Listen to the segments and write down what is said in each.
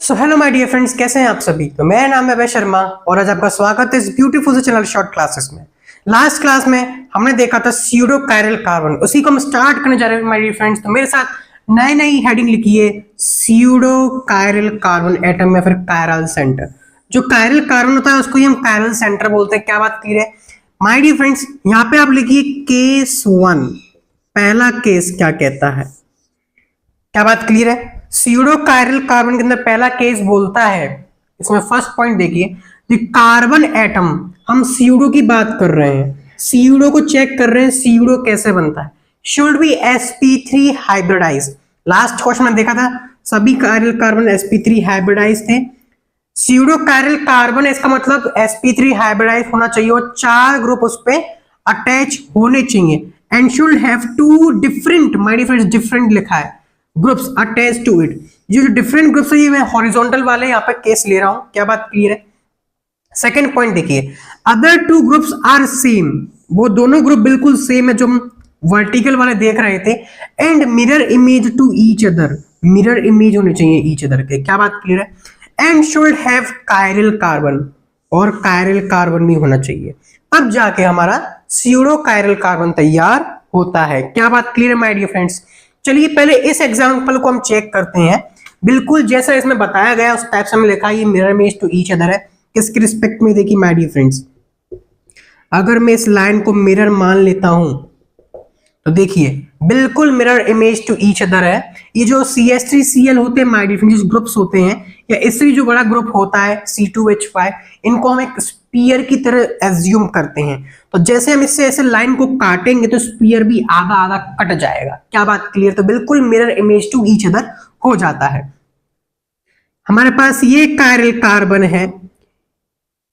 So hello my dear friends, कैसे हैं आप सभी। तो मेरा नाम है अभय शर्मा और आज आपका स्वागत है इस ब्यूटीफुल से चैनल शॉर्ट क्लासेस में। लास्ट क्लास में हमने देखा था स्यूडो कायरल कार्बन, उसी को हम स्टार्ट करने जा रहे हैं माय डियर फ्रेंड्स। तो मेरे साथ नई नई हेडिंग लिखिए, स्यूडो कायरल कार्बन एटम या फिर कायरल सेंटर। जो कायरल कार्बन होता है उसको ही हम कायरल सेंटर बोलते हैं। क्या बात क्लियर है माय डियर फ्रेंड्स। यहाँ पे आप लिखिए केस 1, पहला केस क्या कहता है। क्या बात क्लियर है। स्यूडो कायरल कार्बन के अंदर पहला केस बोलता है, इसमें फर्स्ट पॉइंट देखिए, द कार्बन एटम, हम स्यूडो की बात कर रहे हैं, स्यूडो को चेक कर रहे हैं, स्यूडो कैसे बनता है, should be sp3 hybridise. Last question में देखा था सभी कायरल कार्बन sp3 हाइब्रिडाइज थे। स्यूडो कायरल कार्बन इसका मतलब sp3 हाइब्रिडाइज होना चाहिए और 4 ग्रुप उस पे अटैच होने चाहिए and should have 2 different, my dear friends different लिखा है, ग्रुप्स अटैच टू इट। ये जो डिफरेंट ग्रुप्स है ये मैं हॉरिजॉन्टल वाले यहाँ पे केस ले रहा हूं। क्या बात क्लियर है। सेकंड पॉइंट देखिए, अदर 2 ग्रुप्स आर सेम, वो दोनों ग्रुप बिल्कुल सेम है जो हम वर्टिकल वाले देख रहे थे, and mirror image to each other, mirror image होने चाहिए ईच अदर के। क्या बात क्लियर है। And should have chiral carbon, और कायरल कार्बन भी होना चाहिए, तब जाके हमारा स्यूडो कायरल कार्बन तैयार होता है। क्या बात क्लियर है माय डियर फ्रेंड्स। चलिए पहले इस एग्जांपल को हम चेक करते हैं, बिल्कुल जैसा इसमें बताया गया उस टाइप से हमें लिखा है। ये mirror image to each other है, किसके रिस्पेक्ट में देखिए माय डियर फ्रेंड्स। अगर मैं इस लाइन को मिरर मान लेता हूं तो देखिए बिल्कुल mirror image to each other है। ये जो CH3Cl होते हैं माय डियर फ्रेंड्स, ग्रुप्स होते हैं, या इससे जो बड़ा ग्रुप होता है C2H5, इनको हम एक स्पीयर की तरह एज्यूम करते हैं। तो जैसे हम इससे ऐसे लाइन को काटेंगे तो स्पीयर भी आधा आधा कट जाएगा। क्या बात क्लियर। तो बिल्कुल mirror image to each other हो जाता है। हमारे पास ये कायरल कार्बन है,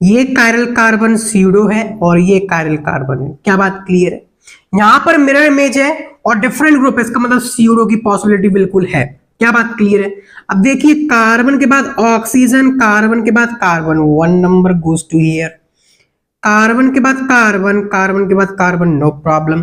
ये कायरल कार्बन स्यूडो है और ये कायरल कार्बन है। क्या बात क्लियर है। यहां पर मिरर इमेज है और डिफरेंट ग्रुप है, इसका मतलब स्यूडो की पॉसिबिलिटी बिल्कुल है। क्या बात क्लियर है। अब देखिए कार्बन के बाद ऑक्सीजन, कार्बन के बाद carbon, 1 number goes to here. Carbon के बाद कार्बन, कार्बन के बाद कार्बन, नो प्रॉब्लम।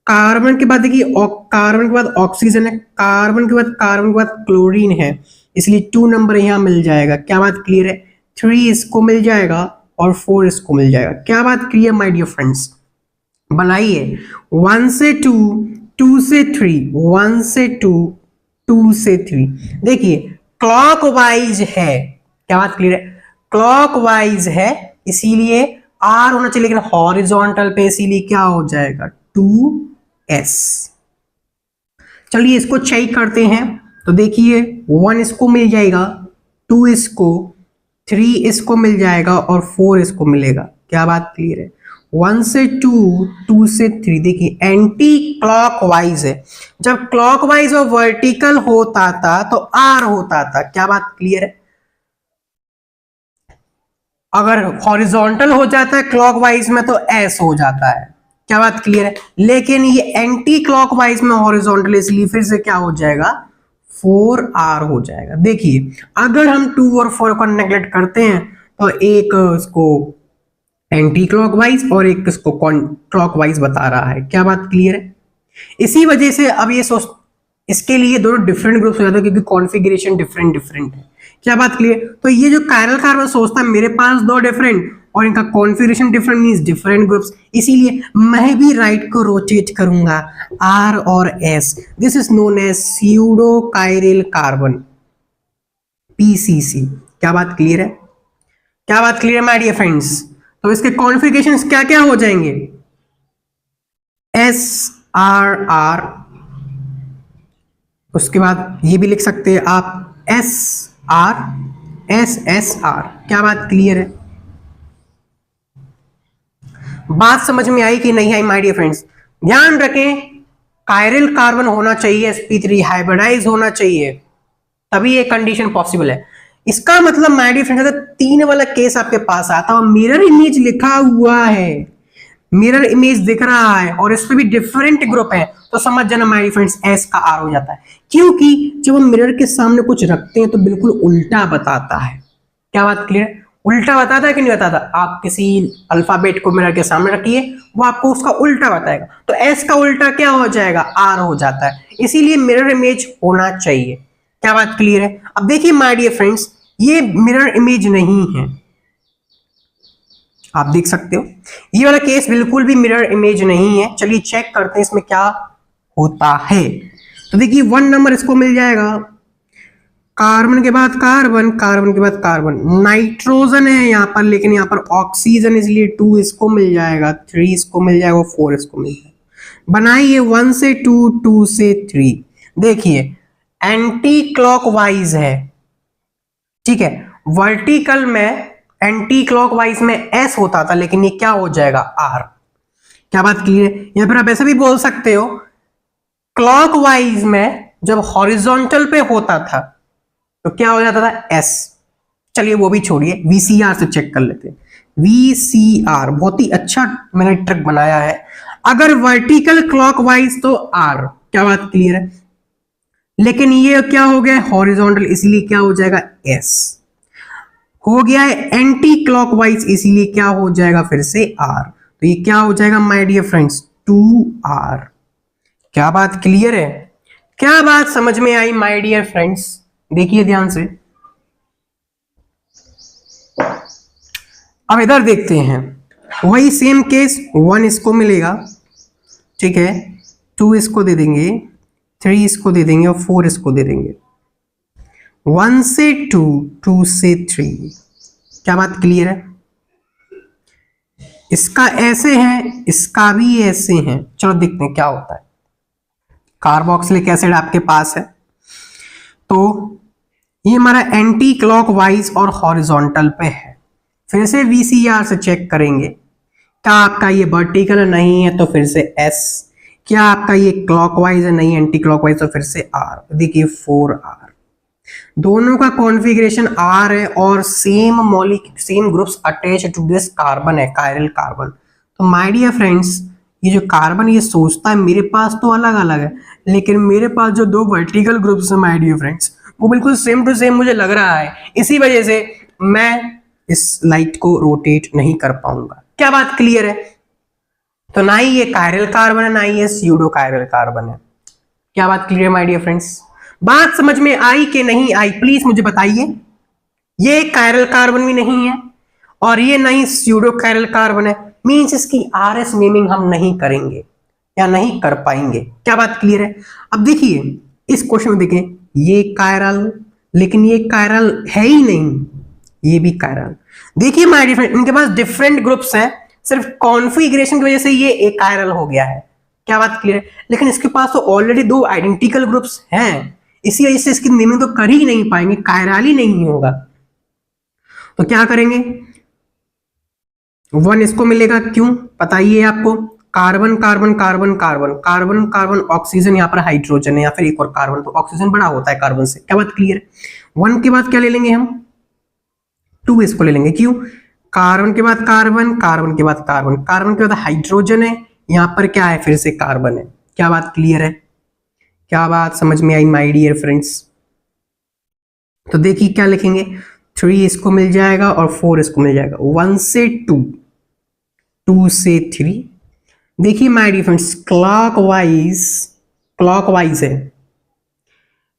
कार्बन के बाद देखिए कार्बन के बाद ऑक्सीजन है, कार्बन के बाद क्लोरीन है, इसलिए 2 नंबर यहां मिल जाएगा। क्या बात क्लियर है। 3 इसको मिल जाएगा और 4 इसको मिल जाएगा। क्या बात क्लियर माय डियर फ्रेंड्स। बनाइए 1 से 2, 2 से 3, 1 से 2, 2 से 3। देखिए क्लॉकवाइज है। क्या बात क्लियर है। क्लॉकवाइज है इसीलिए आर होना चाहिए, लेकिन हॉरिजॉन्टल पे इसीलिए क्या हो जाएगा 2s। चलिए इसको चेक करते हैं। तो देखिए 1 इसको मिल जाएगा, 2 इसको, 3 इसको मिल जाएगा और 4 इसको मिलेगा। क्या बात क्लियर है। 1 से 2, 2 से 3। देखिए एंटी क्लॉकवाइज है, जब क्लॉकवाइज और वर्टिकल होता था तो आर होता था। क्या बात क्लियर है। अगर हॉरिजॉन्टल हो जाता है क्लॉकवाइज में तो एस हो जाता है। क्या बात क्लियर है। लेकिन ये एंटी क्लॉकवाइज में हॉरिजॉन्टल, इसलिए फिर से क्या हो जाएगा 4r हो जाएगा। देखिए अगर हम 2 और 4 को नेग्लेक्ट करते हैं तो एक इसको एंटी क्लॉकवाइज और एक इसको क्लॉकवाइज बता रहा है। क्या बात क्लियर है। इसी वजह से अब ये सोच, इसके लिए दोनों डिफरेंट ग्रुप्स हो जाते हैं क्योंकि कॉन्फ़िगरेशन डिफरेंट डिफरेंट है। क्या बात क्लियर। तो ये जो कायरल कार्बन सोचता है मेरे पास 2 डिफरेंट और इनका configuration different means different groups, इसीलिए मैं भी राइट को रोटेट करूंगा R और S। This is known as pseudo chiral carbon, PCC। क्या बात क्लियर है। क्या बात क्लियर है माय डियर फ्रेंड्स। तो इसके कॉन्फ़िगरेशंस क्या क्या हो जाएंगे, SRR, उसके बाद ये भी लिख सकते हैं आप SR, SSR। क्या बात क्लियर है। बात समझ में आई कि नहीं आई माय डियर फ्रेंड्स। ध्यान रखें कायरल कार्बन होना चाहिए, sp3 हाइब्रिडाइज होना चाहिए, तभी ये कंडीशन पॉसिबल है। इसका मतलब माय डियर फ्रेंड्स 3 वाला केस आपके पास आता है और मिरर इमेज लिखा हुआ है, मिरर इमेज दिख रहा है और इस पे भी डिफरेंट ग्रुप है, तो समझ जाना माय डियर फ्रेंड्स S का R हो जाता है। क्योंकि जब हम मिरर के सामने कुछ रखते हैं तो बिल्कुल उल्टा बताता है। क्या बात क्लियर। उल्टा बताता है कि नहीं बताता। आप किसी अल्फाबेट को मिरर के सामने रखिए वो आपको उसका उल्टा बताएगा, तो S का उल्टा क्या हो जाएगा R हो जाता है, इसीलिए मिरर इमेज होना चाहिए। क्या बात क्लियर है? अब देखिए माय डियर फ्रेंड्स, ये मिरर इमेज नहीं है, आप देख सकते हो ये वाला केस बिल्कुल भी मिरर इमेज नहीं है। चलिए चेक करते हैं इसमें क्या होता है। तो देखिए 1 नंबर इसको मिल जाएगा, कार्बन के बाद कार्बन, कार्बन के बाद कार्बन, नाइट्रोजन है यहाँ पर, लेकिन यहाँ पर ऑक्सीजन, इसलिए 2 इसको मिल जाएगा, 3 इसको मिल जाएगा, 4 इसको मिल जाएगा। बनाइए 1 से 2, 2 से 3। देखिए एंटी क्लॉकवाइज है, ठीक है, वर्टिकल में एंटी क्लॉकवाइज में एस होता था, लेकिन ये क्या हो जाएगा आर। क्या बात क्लियर है? या फिर आप ऐसा भी बोल सकते हो, क्लॉकवाइज में जब हॉरिजॉन्टल पे होता था तो क्या हो जाता था एस। चलिए वो भी छोड़िए, वीसीआर से चेक कर लेते हैं। वीसीआर बहुत ही अच्छा मैंने ट्रिक बनाया है। अगर वर्टिकल क्लॉकवाइज तो आर, क्या बात क्लियर है, लेकिन ये क्या हो गया हॉरिजॉन्टल, इसीलिए क्या हो जाएगा एस। हो गया है एंटी क्लॉकवाइज, इसीलिए क्या हो जाएगा फिर से आर। तो ये क्या हो जाएगा माय डियर फ्रेंड्स 2R। क्या बात क्लियर है? क्या बात समझ में आई माय डियर फ्रेंड्स? देखिए ध्यान से, अब इधर देखते हैं, वही सेम केस, 1 इसको मिलेगा, ठीक है, 2 इसको दे देंगे, 3 इसको दे देंगे और 4 इसको दे देंगे। 1 से 2, 2 से 3। क्या बात क्लियर है? इसका ऐसे है, इसका भी ऐसे है। चलो देखते हैं क्या होता है। कार्बोक्सिलिक एसिड आपके पास है, तो ये हमारा एंटी क्लॉकवाइज और हॉरिजॉन्टल पे है। फिर से वीसीआर से चेक करेंगे, क्या आपका ये वर्टिकल नहीं है तो फिर से एस, क्या आपका ये क्लॉकवाइज है नहीं एंटी क्लॉकवाइज तो फिर से आर। देखिए 4R, दोनों का कॉन्फ़िगरेशन आर है और same groups attach to this carbon है, कायरल कार्बन। तो माय डियर फ्रेंड्स, ये जो कार्बन ये सोचता है मेरे पास तो अलग अलग है, लेकिन मेरे पास जो 2 वर्टिकल ग्रुप्स है माय डियर फ्रेंड्स, वो बिल्कुल सेम टू सेम मुझे लग रहा है। इसी वजह से मैं इस लाइट को रोटेट नहीं कर पाऊंगा। क्या बात क्लियर है? तो ना ही ये कायरल कार्बन है, ना ही ये स्यूडो कायरल कार्बन है। क्या बात क्लियर है माय डियर फ्रेंड्स? बात समझ में आई कि नहीं आई, प्लीज मुझे बताइए। ये कायरल कार्बन भी नहीं है और ये नहीं स्यूडो कायरल कार्बन है, मींस इसकी आरएस नेमिंग हम नहीं करेंगे या नहीं कर पाएंगे। क्या बात क्लियर है? अब देखिए इस क्वेश्चन में देखें, ये कायरल, लेकिन ये कायरल है ही नहीं, ये भी कायरल। देखिए माय डियर फ्रेंड, इनके पास डिफरेंट ग्रुप्स हैं, सिर्फ कॉन्फ़िगरेशन की वजह से ये एक कायरल हो गया है। क्या बात क्लियर है? लेकिन इसके पास तो ऑलरेडी 2 आइडेंटिकल ग्रुप्स हैं, इसी वजह से इसकी नेमिंग तो कर ही नहीं पाएंगे, कायरल ही नहीं होगा। तो क्या करेंगे, 1 इसको मिलेगा, क्यों बताइए आपको, carbon carbon carbon carbon carbon carbon, oxygen यहाँ पर हाइड्रोजन है या फिर एक और कार्बन, तो ऑक्सीजन बड़ा होता है कार्बन से। क्या बात क्लियर है? 1 के बाद क्या ले लेंगे हम, 2 इसको ले लेंगे, क्यों, कार्बन के बाद कार्बन, कार्बन के बाद कार्बन, कार्बन के बाद हाइड्रोजन है, यहाँ पर क्या है फिर से कार्बन है। क्या बात क्लियर है? क्या बात समझ में आई माय डियर फ्रेंड्स? तो देखिए क्या लिखेंगे, 3 इसको मिल जाएगा और 4 इसको मिल जाएगा। 1 से 2, 2 से 3। देखिए माय डियर फ्रेंड्स, क्लॉकवाइज है,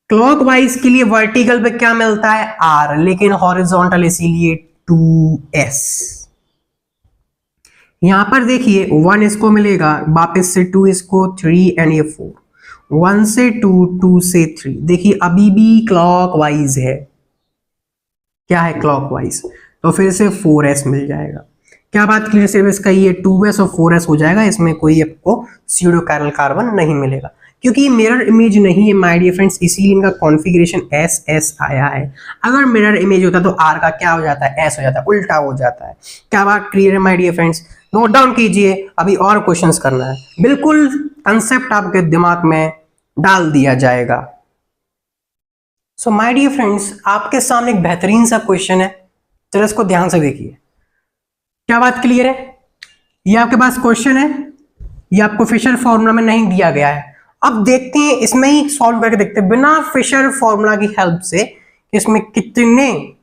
क्लॉकवाइज के लिए वर्टिकल पे क्या मिलता है आर, लेकिन हॉरिजॉन्टल इसीलिए 2s। यहां पर देखिए 1 इसको मिलेगा, वापस से 2 इसको, 3 एंड ये 4। 1 से 2, 2 से 3। देखिए अभी भी क्लॉकवाइज है, क्या है क्लॉकवाइज, तो फिर से 4s मिल जाएगा। क्या बात क्लियर? सिर्फ इसका ये 2s और 4s हो जाएगा, इसमें कोई आपको स्यूडो कायरल कार्बन नहीं मिलेगा, क्योंकि मिरर इमेज नहीं है माय डियर फ्रेंड्स, इसीलिए इनका कॉन्फ़िगरेशन SS आया है। अगर मिरर इमेज होता तो R का क्या हो जाता है, S हो जाता है, उल्टा हो जाता है। क्या बात क्लियर है my dear friends? Note down कीजिए, अभी और क्वेश्चंस करना है, बिल्कुल कंसेप्ट आपके दिमाग में डाल दिया जाएगा। सो माय डियर फ्रेंड्स, आपके सामने एक बेहतरीन सा क्वेश्चन है, चलो इसको ध्यान से देखिए। क्या बात क्लियर है? ये आपके पास क्वेश्चन है, ये आपको फिशर फॉर्मूला में नहीं दिया गया है। अब देखते हैं, इसमें ही सॉल्व करके देखते हैं बिना फिशर फॉर्मूला की हेल्प से इसमें कितने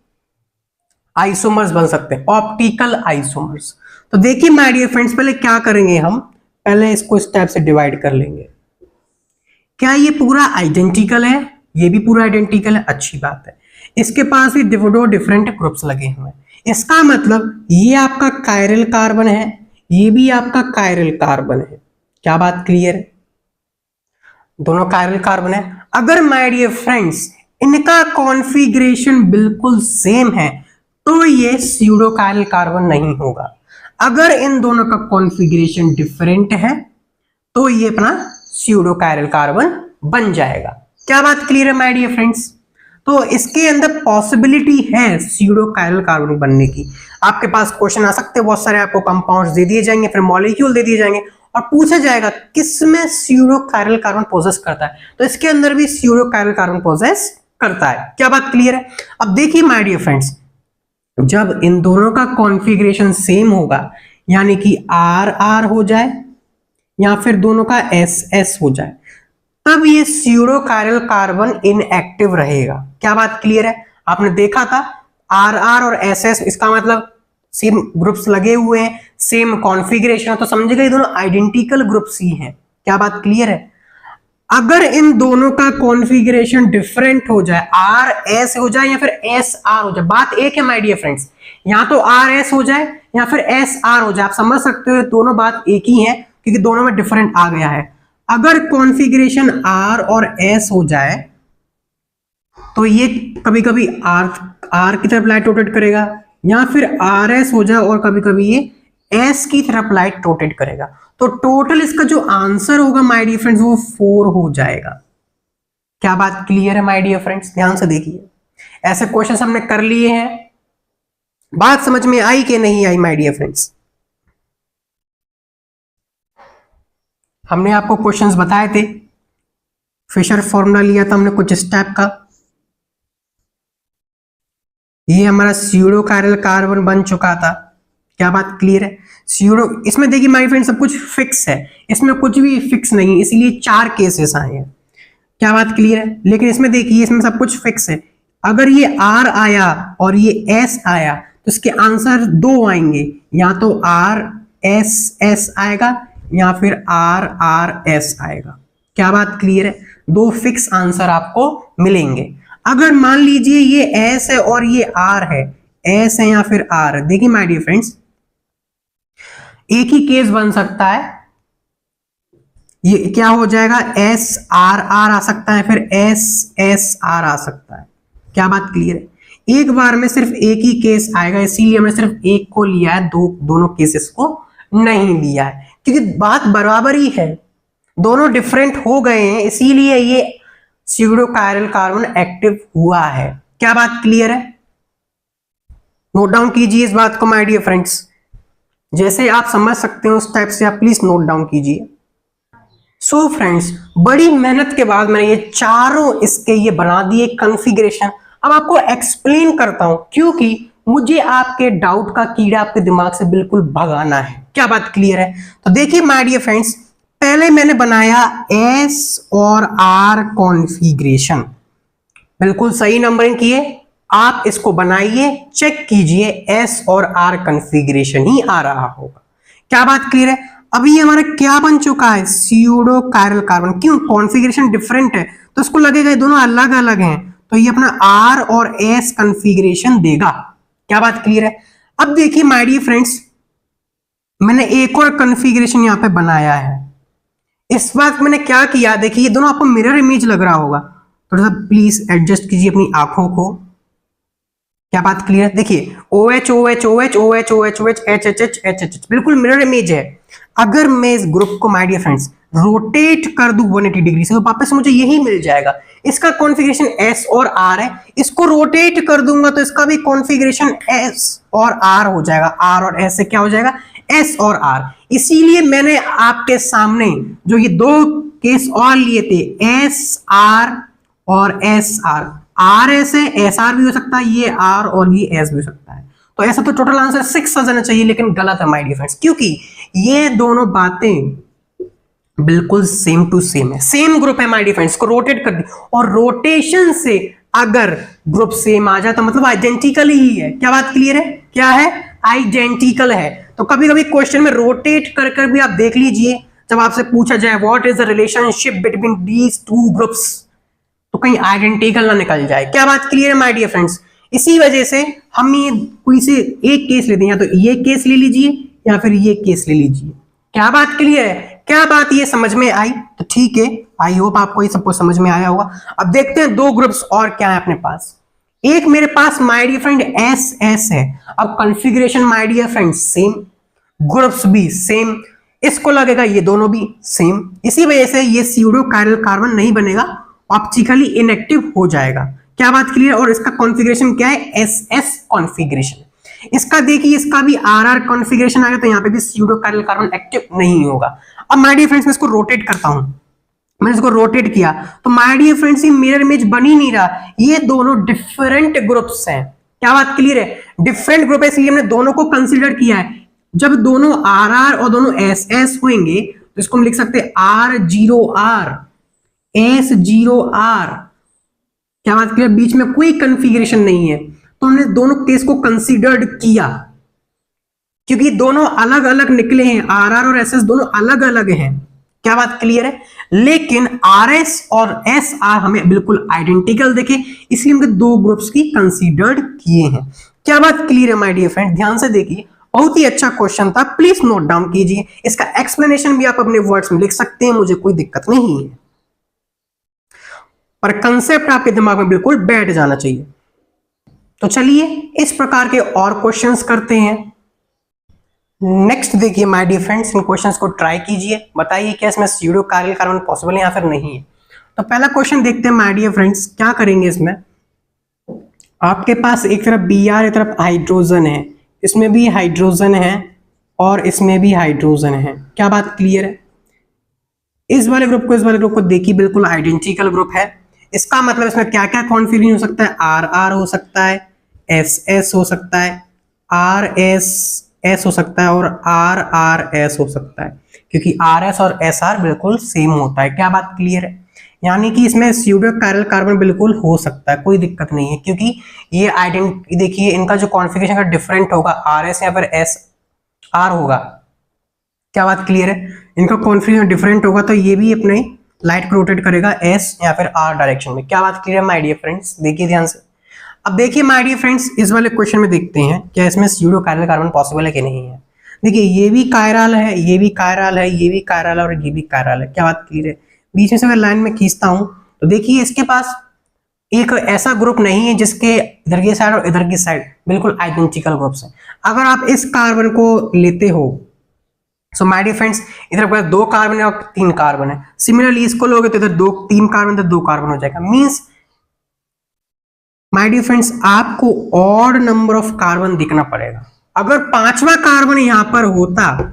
आइसोमर्स बन सकते हैं, ऑप्टिकल आइसोमर्स। तो देखिए माय डियर फ्रेंड्स, पहले क्या करेंगे हम, पहले इसको इस टाइप से डिवाइड कर लेंगे। क्या ये पूरा आइडेंटिकल है? ये भी पूरा आइडेंटिकल है, अच्छी बात है। इसके पास भी दो डिफरेंट ग्रुप्स लगे हुए हैं, इसका मतलब ये आपका कायरल कार्बन है, ये भी आपका कायरल कार्बन है। क्या बात क्लियर है? दोनों कायरल कार्बन है। अगर माय डियर फ्रेंड्स इनका कॉन्फ़िगरेशन बिल्कुल सेम है तो ये स्यूडो कायरल कार्बन नहीं होगा। अगर इन दोनों का कॉन्फ़िगरेशन डिफरेंट है तो ये अपना स्यूडो कायरल कार्बन बन जाएगा। क्या बात क्लियर है माय डियर फ्रेंड्स? तो इसके अंदर पॉसिबिलिटी है स्यूडो कायरल कार्बन बनने की। आपके पास क्वेश्चन आ सकते हैं बहुत सारे, आपको कंपाउंड्स दे दिए जाएंगे, फिर मॉलिक्यूल दे दिए जाएंगे और पूछा जाएगा किसमें स्यूडो कायरल कार्बन पोजेस करता है, तो इसके अंदर भी स्यूडो कायरल कार्बन पोजेस करता है। क्या बात क्लियर है? अब देखिए माय डियर फ्रेंड्स, जब इन दोनों का कॉन्फ़िगरेशन सेम होगा, यानी कि आर आर हो जाए या फिर दोनों का एस एस हो जाए, तब ये स्यूडो कायरल कार्बन इनएक्टिव रहेगा। क्या बात क्लियर है? आपने देखा था आर आर और एस एस, इसका मतलब सेम ग्रुप्स लगे हुए हैं, सेम कॉन्फ़िगरेशन है, तो समझिएगा ये दोनों आइडेंटिकल ग्रुप्स ही हैं। क्या बात क्लियर है? अगर इन दोनों का कॉन्फ़िगरेशन डिफरेंट हो जाए, आर एस हो जाए या फिर एस आर हो जाए, बात एक है माय डियर फ्रेंड्स, या तो आर एस हो जाए या फिर एस आर हो जाए, आप समझ सकते हो दोनों बात एक ही है क्योंकि दोनों में डिफरेंट आ गया है। अगर कॉन्फ़िगरेशन आर और एस हो जाए तो ये कभी कभी आर की तरफ लाइट रोटेट करेगा, या फिर आर एस हो जाए और कभी कभी ये एस की तरफ लाइट रोटेट करेगा। तो टोटल इसका जो आंसर होगा माय डियर फ्रेंड्स वो 4 हो जाएगा। क्या बात क्लियर है माय डियर फ्रेंड्स? ध्यान से देखिए, ऐसे क्वेश्चंस हमने कर लिए हैं, बात समझ में आई कि नहीं आई माय डियर फ्रेंड्स? हमने आपको क्वेश्चंस बताए थे, फिशर फॉर्मूला लिया था हमने कुछ इस टाइप का। ये हमारा स्यूडो कायरल कार्बन बन चुका था। क्या बात क्लियर है? स्यूडो, इसमें देखिए माय फ्रेंड सब कुछ फिक्स है, इसमें कुछ भी फिक्स नहीं, इसीलिए 4 केसेस आए हैं। क्या बात क्लियर है? लेकिन इसमें देखिए इसमें सब कुछ फिक्स है। अगर ये आर आया और ये एस आया तो इसके आंसर 2 आएंगे, या तो आर एस एस आएगा या फिर आर आर एस आएगा। क्या बात क्लियर है? 2 फिक्स आंसर आपको मिलेंगे। अगर मान लीजिए ये एस है और ये आर है, एस है या फिर आर, देखिए माय डियर फ्रेंड्स एक ही केस बन सकता है, ये क्या हो जाएगा, एस आर आर आ सकता है, फिर एस एस आर आ सकता है। क्या बात क्लियर है? एक बार में सिर्फ एक ही केस आएगा, इसीलिए हमने सिर्फ एक को लिया है, दोनों केसेस को नहीं लिया है, क्योंकि बात बराबर ही है, दोनों डिफरेंट हो गए हैं, इसीलिए ये स्यूडो कायरल कार्बन एक्टिव हुआ है। क्या बात क्लियर है? नोट डाउन कीजिए इस बात को माय डियर फ्रेंड्स, जैसे आप समझ सकते हो उस टाइप से आप प्लीज नोट डाउन कीजिए। सो फ्रेंड्स, बड़ी मेहनत के बाद मैंने ये चारों इसके ये बना दिए कॉन्फ़िगरेशन। अब आपको एक्सप्लेन करता हूं क्योंकि मुझे आपके डाउट का कीड़ा आपके दिमाग से बिल्कुल भगाना है। क्या बात क्लियर है? तो देखिए माय डियर फ्रेंड्स, पहले मैंने बनाया एस और आर कॉन्फ़िगरेशन, बिल्कुल सही नंबरिंग किए। आप इसको बनाइए, चेक कीजिए, एस और आर कॉन्फ़िगरेशन ही आ रहा होगा। क्या बात क्लियर है? अभी हमारा क्या बन चुका है, स्यूडो कायरल कार्बन। क्यों? कॉन्फ़िगरेशन डिफरेंट है तो इसको लगेगा ये दोनों अलग अलग हैं, तो ये अपना आर और एस कॉन्फ़िगरेशन देगा। क्या बात क्लियर है? अब देखिए माय डियर फ्रेंड्स, मैंने एक और कॉन्फ़िगरेशन यहां पे बनाया है। इस बात मैंने क्या किया, देखिए ये दोनों आपको मिरर इमेज लग रहा होगा, थोड़ा सा प्लीज एडजस्ट कीजिए अपनी आंखों को। क्या बात क्लियर? देखिए O H O H O H O H O H O H H H H H H, बिल्कुल मिरर इमेज है। अगर मैं इस ग्रुप को माय डियर फ्रेंड्स रोटेट कर दूं 180 डिग्री से तो वापस मुझे यही मिल जाएगा। इसका कॉन्फ़िगरेशन एस और आर है, इसको रोटेट कर दूंगा तो इसका भी कॉन्फ़िगरेशन एस और आर हो जाएगा। आर और एस से क्या हो जाएगा, एस और आर। इसीलिए मैंने आपके सामने जो ये 2 केस और लिए थे, एस आर और एस आर, आर एस है, एस आर भी हो सकता है, ये आर और ये एस भी हो सकता है। तो ऐसा तो टोटल आंसर 6 आ जाना चाहिए, लेकिन गलत है माय डियर फ्रेंड्स, क्योंकि ये दोनों बातें बिल्कुल सेम टू सेम है, सेम ग्रुप है माय डियर फ्रेंड्स, को रोटेट कर दी और रोटेशन से अगर ग्रुप सेम आ जाए तो मतलब आइडेंटिकल ही है। क्या बात क्लियर है? क्या है? आइडेंटिकल है। तो कभी कभी क्वेश्चन में रोटेट कर कर भी आप देख लीजिए, जब आपसे पूछा जाए what is the relationship between these 2 groups, तो कहीं आइडेंटिकल ना निकल जाए। क्या बात क्लियर है माय डियर फ्रेंड्स? इसी वजह से हम ये कोई से एक केस लेते हैं, या तो ये केस ले लीजिए या फिर ये केस ले लीजिए। क्या बात क्लियर है? क्या बात ये समझ में आई? तो ठीक है, आई होप आपको ये सब कुछ समझ में आया होगा। अब देखते हैं दो ग्रुप्स और क्या है अपने पास। एक मेरे पास my dear friend S S है। अब configuration my dear friend same, groups भी सेम, इसको लगेगा ये दोनों भी सेम। इसी वजह से ये स्यूडो कायरल कार्बन नहीं बनेगा, ऑप्टिकली इनएक्टिव हो जाएगा। क्या बात क्लियर? और इसका कॉन्फ़िगरेशन क्या है? S S configuration. इसका देखिए, इसका भी आर आर कॉन्फ़िगरेशन आएगा, तो यहाँ पे भी स्यूडो कायरल कार्बन एक्टिव नहीं होगा। अब माय डियर फ्रेंड्स मैं इसको रोटेट करता हूं, मैंने इसको रोटेट किया तो माय डियर फ्रेंड्स ये मिरर इमेज बन ही नहीं रहा। ये दोनों डिफरेंट ग्रुप्स हैं। क्या बात क्लियर है? डिफरेंट ग्रुप है, इसलिए हमने दोनों को कंसीडर किया है। जब दोनों आर आर और दोनों एस एस होंगे तो इसको हम लिख सकते हैं R zero R S zero R. क्या बात क्लियर? बीच में कोई कंफिगरेशन नहीं है, तो हमने दोनों केस को कंसीडर्ड किया क्योंकि दोनों अलग अलग निकले हैं। आर आर और एस एस दोनों अलग अलग हैं। क्या बात क्लियर है? लेकिन आर एस और एस आर हमें बिल्कुल आइडेंटिकल दिखे, इसलिए हमने दो ग्रुप्स की कंसीडर्ड किए हैं। क्या बात क्लियर है माय डियर फ्रेंड? ध्यान से देखिए, बहुत ही अच्छा क्वेश्चन था, प्लीज नोट डाउन कीजिए। इसका एक्सप्लेनेशन भी आप अपने वर्ड्स में लिख सकते हैं, मुझे कोई दिक्कत नहीं है, पर कंसेप्ट आपके दिमाग में बिल्कुल बैठ जाना चाहिए। तो चलिए इस प्रकार के और क्वेश्चंस करते हैं। नेक्स्ट देखिए माय डियर फ्रेंड्स, इन क्वेश्चंस को ट्राई कीजिए, बताइए क्या इसमें स्यूडो कायरल कार्बन पॉसिबल है या फिर नहीं है। तो पहला क्वेश्चन देखते हैं माय डियर फ्रेंड्स। क्या करेंगे इसमें, आपके पास एक तरफ बी आर, एक तरफ हाइड्रोजन है, इसमें भी हाइड्रोजन है और इसमें भी हाइड्रोजन है। क्या बात क्लियर है? इस वाले ग्रुप को इस वाले ग्रुप को देखिए, बिल्कुल आइडेंटिकल ग्रुप है। इसका मतलब इसमें क्या क्या कॉन्फिगरेशन हो सकता है? आर आर हो सकता है, एस एस हो सकता है, आर एस एस हो सकता है और आर आर एस हो सकता है, क्योंकि आर एस और एस आर बिल्कुल सेम होता है। क्या बात क्लियर है? यानी कि इसमें स्यूडो कायरल कार्बन बिल्कुल हो सकता है, कोई दिक्कत नहीं है, क्योंकि ये आइडेंटिटी देखिए, इनका जो कॉन्फ़िगरेशन का डिफरेंट होगा, आर एस या फिर एस आर होगा। क्या बात क्लियर है? इनका कॉन्फ़िगरेशन डिफरेंट होगा, तो ये भी अपने लाइट को रोटेट करेगा एस या फिर आर डायरेक्शन में। क्या बात क्लियर है माय डियर फ्रेंड्स? देखिए ध्यान से। अब देखिए माय डियर फ्रेंड्स, इस वाले क्वेश्चन में देखते हैं क्या इसमें स्यूडो कायरल कार्बन पॉसिबल है कि नहीं है। देखिए ये भी कायरल है, ये भी कायरल है, ये भी कायरल है और ये भी कायरल है। क्या बात क्लियर है? बीच में से मैं लाइन में खींचता हूं तो देखिए इसके पास एक ऐसा ग्रुप नहीं है जिसके इधर की साइड और इधर की साइड बिल्कुल आइडेंटिकल ग्रुप्स हैं। अगर आप इस कार्बन को लेते हो, सो माय डियर फ्रेंड्स, इधर पर 2 कार्बन है और 3 कार्बन है। सिमिलरली इसको लोगे तो इधर 3 कार्बन, इधर 2 कार्बन हो जाएगा। मींस माय डियर फ्रेंड्स, आपको ऑड नंबर ऑफ कार्बन दिखना पड़ेगा। अगर 5वां कार्बन यहां पर होता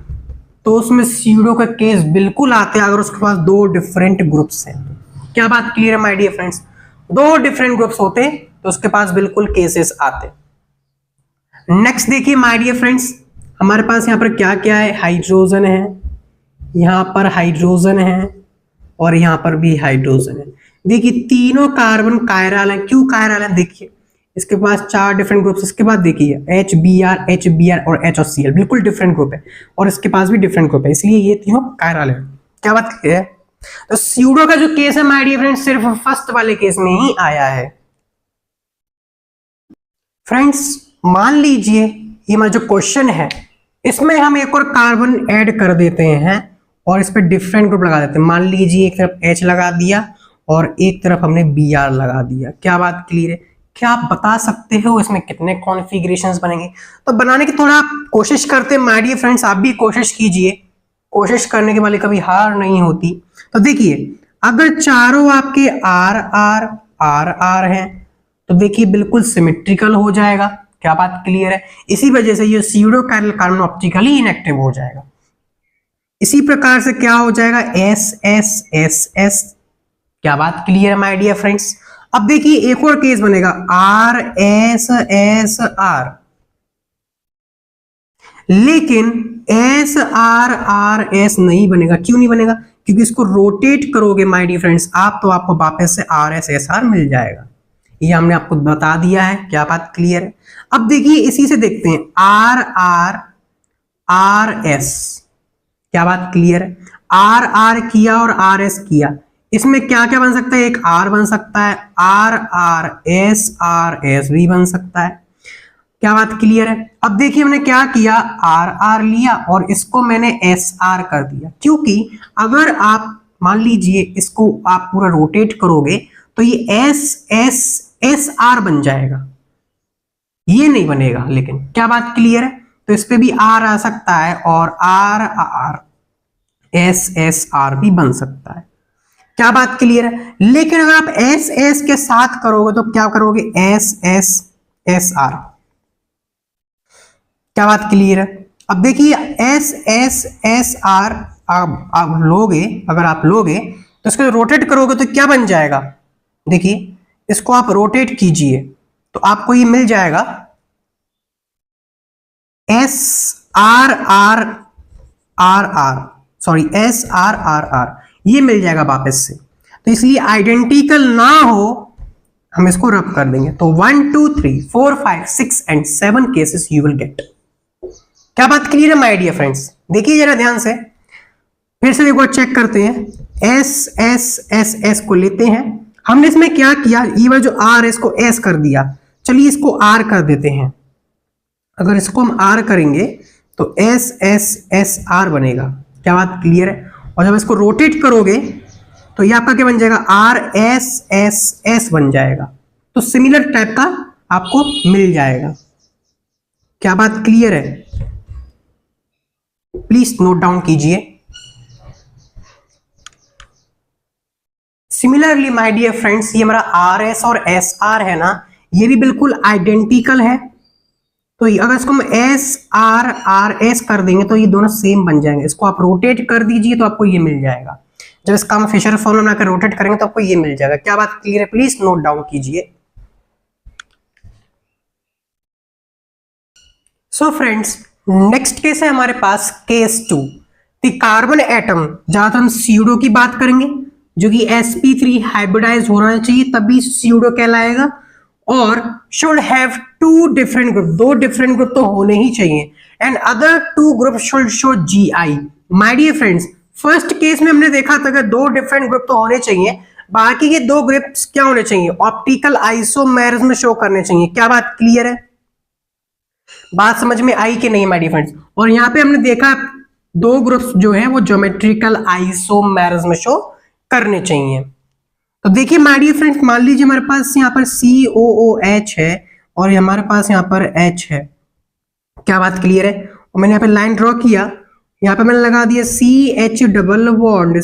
तो उसमें स्यूडो का केस बिल्कुल आते, अगर उसके पास 2 डिफरेंट ग्रुप्स हैं। क्या बात क्लियर है my dear friends? 2 different groups होते तो उसके पास बिल्कुल केसेस आते। नेक्स्ट देखिए माय डियर फ्रेंड्स, हमारे पास यहाँ पर क्या क्या है? हाइड्रोजन है, यहाँ पर हाइड्रोजन है और यहाँ पर भी हाइड्रोजन है। देखिए तीनों कार्बन कायरल है। क्यों कायरल है? देखिए इसके पास 4 डिफरेंट ग्रुप्स। इसके बाद देखिए एच बी आर और एच और सी एल बिल्कुल डिफरेंट ग्रुप है, और इसके पास भी डिफरेंट ग्रुप है, इसलिए ये तीनों कायरल है। क्या बात है? तो स्यूडो का जो केस है माय डियर फ्रेंड्स, सिर्फ फर्स्ट वाले केस में ही आया है। फ्रेंड्स मान लीजिए ये हमारा जो क्वेश्चन है, इसमें हम एक और कार्बन ऐड कर देते हैं और इस पर डिफरेंट ग्रुप लगा देते हैं। मान लीजिए एक तरफ H लगा दिया और एक तरफ हमने Br लगा दिया। क्या बात क्लियर है? क्या आप बता सकते हो इसमें कितने कॉन्फ़िगरेशंस बनेंगे? तो बनाने की थोड़ा कोशिश करते हैं माय डियर फ्रेंड्स, आप भी कोशिश कीजिए, कोशिश करने के वाले कभी हार नहीं होती। तो देखिए अगर चारों आपके आर आर आर आर हैं तो देखिए बिल्कुल सिमेट्रिकल हो जाएगा। क्या बात क्लियर है? इसी वजह से ये pseudo chiral carbon optically inactive हो जाएगा। इसी प्रकार से क्या हो जाएगा? S S S S. क्या बात क्लियर है माय डियर फ्रेंड्स? अब देखिए एक और केस बनेगा आर एस एस आर, लेकिन एस आर आर एस नहीं बनेगा। क्यों नहीं बनेगा? क्योंकि इसको रोटेट करोगे माय डियर फ्रेंड्स आप, तो आपको वापस से आर एस एस आर मिल जाएगा। ये हमने आपको बता दिया है। क्या बात क्लियर है? अब देखिए इसी से देखते हैं आर आर आर एस। क्या बात क्लियर है? आर आर किया और आर एस किया, इसमें क्या क्या बन सकता है, एक R बन सकता है, R S भी बन सकता है। क्या बात क्लियर है? अब देखिए हमने क्या किया, R लिया और इसको मैंने SR कर दिया, क्योंकि अगर आप मान लीजिए इसको आप पूरा रोटेट करोगे तो ये SR बन जाएगा, ये नहीं बनेगा। लेकिन क्या बात क्लियर है? तो इस पे भी R आ सकता है और R SSR भी बन सकता है। क्या बात क्लियर है? लेकिन अगर आप SS के साथ करोगे तो क्या करोगे, SSSR। क्या बात क्लियर है? अब देखिए SSSR आप लोगे, अगर आप लोगे तो इसको रोटेट करोगे तो क्या बन जाएगा, देखिए इसको आप रोटेट कीजिए तो आपको ये मिल जाएगा SRR, ये मिल जाएगा वापस से। तो इसलिए आइडेंटिकल ना हो हम इसको रब कर देंगे, तो 1 2 3 4 5 6 and 7 cases you will get. क्या बात क्लियर है माय डियर फ्रेंड्स? देखिए जरा ध्यान से, फिर से एक बार चेक करते हैं। S को लेते हैं, हमने इसमें क्या किया, ये वाला जो R है इसको S कर दिया, चलिए इसको R कर देते हैं। अगर इसको हम R करेंगे तो SSSR बनेगा। क्या बात क्लियर है? और जब इसको रोटेट करोगे तो ये आपका क्या बन जाएगा, RSSS बन जाएगा। तो सिमिलर टाइप का आपको मिल जाएगा। क्या बात क्लियर है? प्लीज नोट डाउन कीजिए। सिमिलरली माय डियर फ्रेंड्स, ये हमारा RS और SR है ना, ये भी बिल्कुल आइडेंटिकल है। तो अगर इसको हम SRRS कर देंगे तो ये दोनों सेम बन जाएंगे। इसको आप रोटेट कर दीजिए तो आपको ये मिल जाएगा। जब इसका हम फिशर फॉर्मूला बनाकर रोटेट करेंगे तो आपको ये मिल जाएगा। क्या बात क्लियर है? प्लीज नोट डाउन कीजिए। सो फ्रेंड्स, नेक्स्ट केस है हमारे पास केस 2। द कार्बन एटम, ज्यादातर हम स्यूडो की बात करेंगे, जो कि sp3 हाइब्रिडाइज होना चाहिए तभी स्यूडो कहलाएगा, और should have two different group, दो डिफरेंट ग्रुप तो होने ही चाहिए, and other two group should show GI। My dear friends, first case में हमने देखा था कि दो डिफरेंट ग्रुप तो होने चाहिए, बाकी के दो ग्रुप्स क्या होने चाहिए, ऑप्टिकल आइसोमेरिज्म शो करने चाहिए। क्या बात क्लियर है? बात समझ में आई कि नहीं माय डियर फ्रेंड्स? और यहाँ पे हमने देखा दो ग्रुप्स जो है वो ज्योमेट्रिकल आइसोमेरिज्म शो करने चाहिए। तो देखिए माय डियर फ्रेंड्स, मान लीजिए हमारे पास यहाँ पर COOH है और हमारे पास यहाँ पर H है। क्या बात क्लियर है? और मैंने यहाँ पे लाइन ड्रॉ किया, यहाँ पे मैंने लगा दिया CH double bond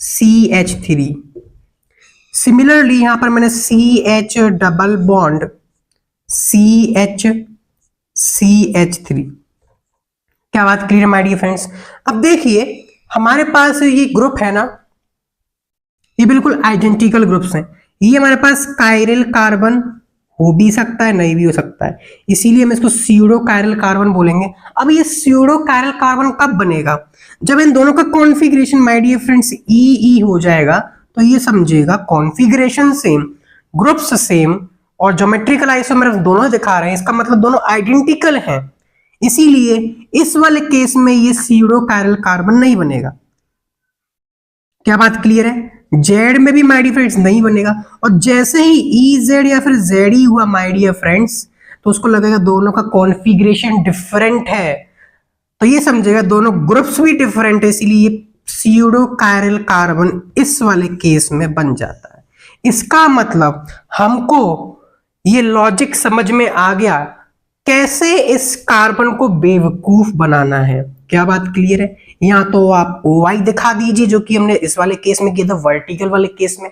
CH3। Similarly यहाँ पर मैंने CH डबल बॉन्ड CH3। क्या बात क्लियर है माय डियर फ्रेंड्स? अब देखिए हमारे पास ये ग्रुप है ना, ये बिल्कुल आइडेंटिकल ग्रुप्स हैं। ये हमारे पास कायरल कार्बन हो भी सकता है, नहीं भी हो सकता है, इसीलिए हम इसको स्यूडो कायरल कार्बन बोलेंगे। अब ये स्यूडो कायरल कार्बन कब बनेगा, जब इन दोनों का कॉन्फ़िगरेशन माय डियर फ्रेंड्स ई हो जाएगा, तो ये समझिएगा कॉन्फ़िगरेशन सेम, ग्रुप्स सेम और ज्योमेट्रिकल आइसोमेरिज्म दोनों दिखा रहे हैं, इसका मतलब दोनों आइडेंटिकल हैं। इसीलिए इस वाले केस में ये स्यूडो कायरल कार्बन नहीं बनेगा। क्या बात क्लियर है? जेड में भी माय डियर फ्रेंड्स नहीं बनेगा, और जैसे ही EZ या फिर ZE हुआ माय डियर फ्रेंड्स, तो उसको लगेगा दोनों का कॉन्फ़िगरेशन डिफरेंट है, तो ये समझेगा दोनों ग्रुप्स भी डिफरेंट है, इसीलिए स्यूडो कायरल कार्बन इस वाले केस में बन जाता है। इसका मतलब हमको ये लॉजिक समझ में आ गया कैसे इस कार्बन को बेवकूफ बनाना है। क्या बात क्लियर है? यहाँ तो आप OI दिखा दीजिए, जो कि हमने इस वाले केस में किया था। वर्टिकल वाले केस में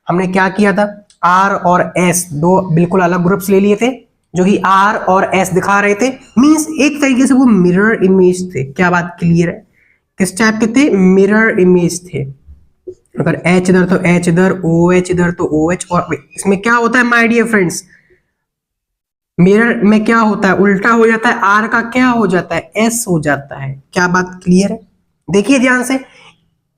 हमने क्या किया था, R और S दो बिल्कुल अलग ग्रुप्स ले लिए थे, जो कि R और S दिखा रहे थे, मींस एक तरीके से वो मिरर इमेज थे। क्या बात क्लियर है? किस टाइप के थे? मिरर इमेज थे। अगर H इधर तो H इधर, OH इधर तो OH। और इसमें क्या होता है माय डियर फ्रेंड्स, मिरर में क्या होता है, उल्टा हो जाता है, R का क्या हो जाता है, S हो जाता है। क्या बात क्लियर है? देखिए ध्यान से,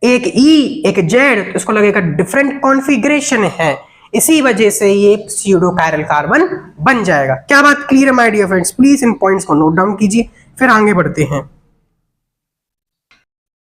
एक E एक Z, तो इसको लगेगा डिफरेंट कॉन्फ़िगरेशन है, इसी वजह से ये स्यूडो कायरल कार्बन बन जाएगा। क्या बात क्लियर है माय डियर फ्रेंड्स? प्लीज इन पॉइंट्स को नोट डाउन कीजिए, फिर आगे बढ़ते हैं।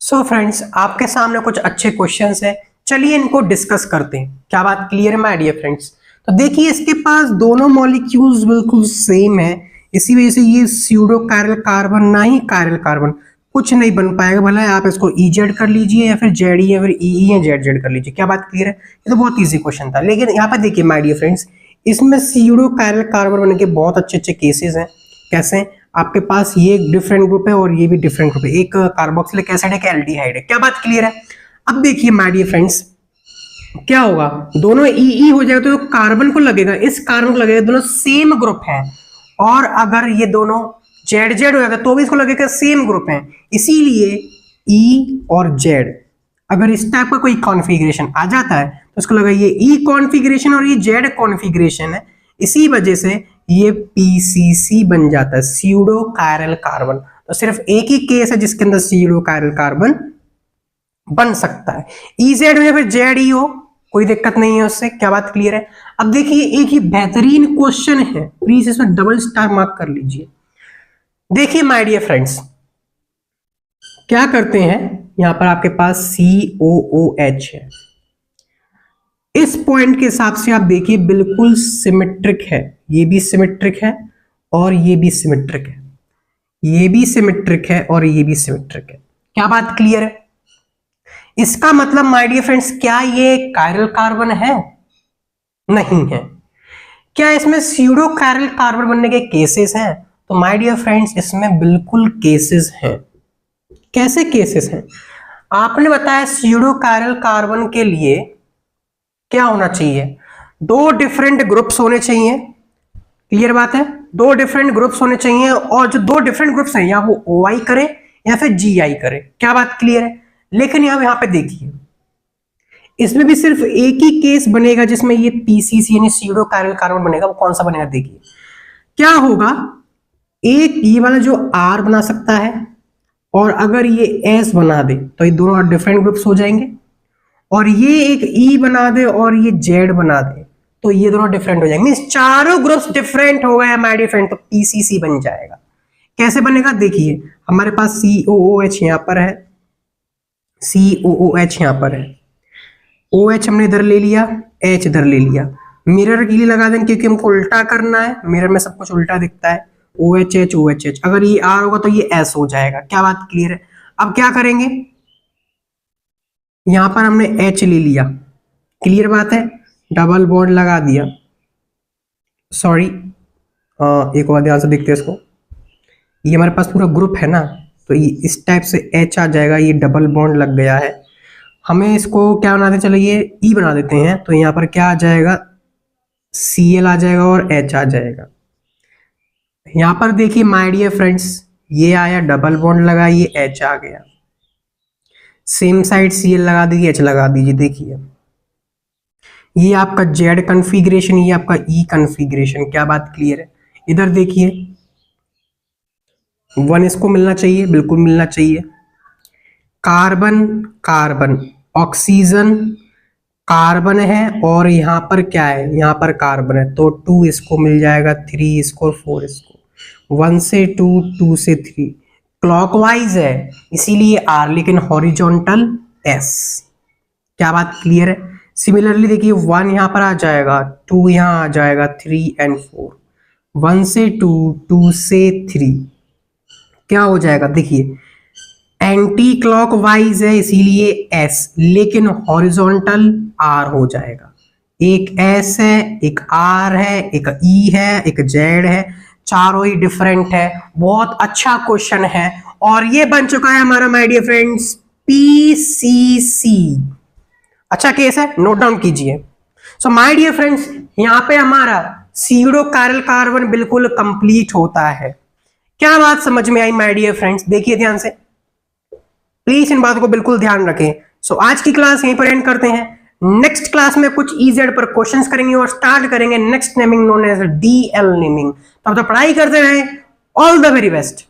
सो फ्रेंड्स, आपके सामने कुछ अच्छे क्वेश्चंस है, चलिए इनको डिस्कस करते हैं। क्या बात क्लियर है माय डियर फ्रेंड्स? तो देखिए, इसके पास दोनों मॉलिक्यूल्स बिल्कुल सेम है, इसी वजह से ये स्यूडो कायरल कार्बन ना ही कायरल कार्बन कुछ नहीं बन पाएगा। भला आप इसको EZ कर लीजिए या फिर ZE या फिर EE या ZZ कर लीजिए। क्या बात क्लियर है? ये तो बहुत ईजी क्वेश्चन था। लेकिन यहाँ पर देखिए माय डियर फ्रेंड्स, इसमें स्यूडो कायरल कार्बन बनने के बहुत अच्छे अच्छे केसेस हैं। कैसे? आपके पास ये एक डिफरेंट ग्रुप है और ये भी डिफरेंट ग्रुप है, एक कार्बोक्सिलिक एसिड है, एक एल्डिहाइड है। क्या बात क्लियर है? अब देखिए माय डियर फ्रेंड्स, क्या होगा, दोनों EE हो जाएगा तो कार्बन को लगेगा, इस कार्बन को लगेगा, दोनों सेम ग्रुप है। और अगर ये दोनों ZZ हो जाता तो भी इसको लगेगा सेम ग्रुप है, इसीलिए E और Z अगर इस टाइप का कोई कॉन्फ़िगरेशन आ जाता है तो इसको लगेगा ये E कॉन्फ़िगरेशन और ये Z कॉन्फ़िगरेशन है, इसी वजह से ये PCC बन जाता है, स्यूडो कायरल कार्बन। तो सिर्फ एक ही केस है जिसके अंदर स्यूडो कायरल कार्बन बन सकता है, EZ हो या फिर ZE हो, कोई दिक्कत नहीं है उससे। क्या बात क्लियर है? अब देखिए, एक ही बेहतरीन क्वेश्चन है, प्लीज इसमें डबल स्टार मार्क कर लीजिए। देखिए माय डियर फ्रेंड्स, क्या करते हैं, यहां पर आपके पास COOH है, इस पॉइंट के हिसाब से आप देखिए बिल्कुल सिमेट्रिक है, ये भी सिमेट्रिक है और ये भी सिमेट्रिक है, ये भी सिमेट्रिक है और ये भी सिमेट्रिक है। क्या बात क्लियर है? इसका मतलब माय डियर फ्रेंड्स, क्या ये कायरल कार्बन है? नहीं है। क्या इसमें स्यूडो कायरल कार्बन बनने के केसेस हैं? तो माय डियर फ्रेंड्स, इसमें बिल्कुल केसेस हैं। कैसे केसेस हैं? आपने बताया स्यूडो कायरल कार्बन के लिए क्या होना चाहिए, दो डिफरेंट ग्रुप्स होने चाहिए। क्लियर बात है? दो डिफरेंट ग्रुप्स होने चाहिए, और जो दो डिफरेंट ग्रुप्स हैं या वो OI करे या फिर GI करे। क्या बात क्लियर है? लेकिन यहां पे देखिए, इसमें भी सिर्फ एक ही केस बनेगा जिसमें ये PCC यानी स्यूडो कायरल कार्बन बनेगा। वो कौन सा बनेगा? देखिए क्या होगा, एक ये वाला जो R बना सकता है, और अगर ये S बना दे तो ये दोनों डिफरेंट ग्रुप्स हो जाएंगे, और ये एक E बना दे और ये Z बना दे तो ये दोनों डिफरेंट हो जाएंगे। मींस चारों ग्रुप्स डिफरेंट हो गए माय डियर फ्रेंड, तो PCC बन जाएगा। कैसे बनेगा? देखिए, हमारे पास COOH यहां पर है, COOH यहां पर है, OH हमने इधर ले लिया, H इधर ले लिया। मिरर के लिए लगा देंगे क्योंकि हमको उल्टा करना है, मिरर में सब कुछ उल्टा दिखता है। OHH OHH, अगर ये R होगा तो ये S हो जाएगा। क्या बात क्लियर है? अब क्या करेंगे, यहां पर हमने H ले लिया, क्लियर बात है, डबल बॉन्ड लगा दिया। सॉरी, एक और ध्यान से देखते हैं इसको, ये हमारे पास पूरा ग्रुप है ना, तो ये इस टाइप से H आ जाएगा, ये डबल बॉन्ड लग गया है। हमें इसको क्या बना दें, चलो ये E बना देते हैं, तो यहाँ पर क्या आ जाएगा, Cl आ जाएगा और H आ जाएगा। यहाँ पर देखिए माय डियर फ्रेंड्स, ये आया, डबल बॉन्ड लगा, ये H आ गया, सेम साइड Cl लगा दीजिए, H लगा दीजिए। देखिए ये आपका Z कॉन्फ़िगरेशन, ये आपका E कॉन्फ़िगरेशन। क्या बात क्लियर है? इधर देखिए 1 इसको मिलना चाहिए, बिल्कुल मिलना चाहिए। कार्बन कार्बन, ऑक्सीजन कार्बन है, और यहाँ पर क्या है, यहाँ पर कार्बन है, तो 2 इसको मिल जाएगा, 3 इसको, 4 इसको, 1 से 2, 2 से 3। क्लॉकवाइज है इसीलिए R, लेकिन हॉरिजॉन्टल S। क्या बात क्लियर है? सिमिलरली देखिए 1 यहाँ पर आ जाएगा, 2 यहाँ आ जाएगा, 3 and 4, 1 से 2, 2 से 3। क्या हो जाएगा? देखिए एंटी क्लॉकवाइज है इसीलिए S, लेकिन हॉरिजॉन्टल R हो जाएगा। एक S है, एक R है, एक E है, एक Z है, चारों ही डिफरेंट है। बहुत अच्छा क्वेश्चन है, और ये बन चुका है हमारा माय डियर फ्रेंड्स PCC। अच्छा केस है, नोट डाउन कीजिए। सो माय डियर फ्रेंड्स, यहाँ पे हमारा स्यूडो कायरल कार्बन बिल्कुल कंप्लीट होता है। क्या बात समझ में आई माय डियर फ्रेंड्स? देखिए ध्यान से, प्लीज इन बातों को बिल्कुल ध्यान रखें। सो आज की क्लास यहीं पर एंड करते हैं। नेक्स्ट क्लास में कुछ EZ पर क्वेश्चंस करेंगे और स्टार्ट करेंगे next naming known as DL naming. तब तक पढ़ाई करते रहे। All the very best.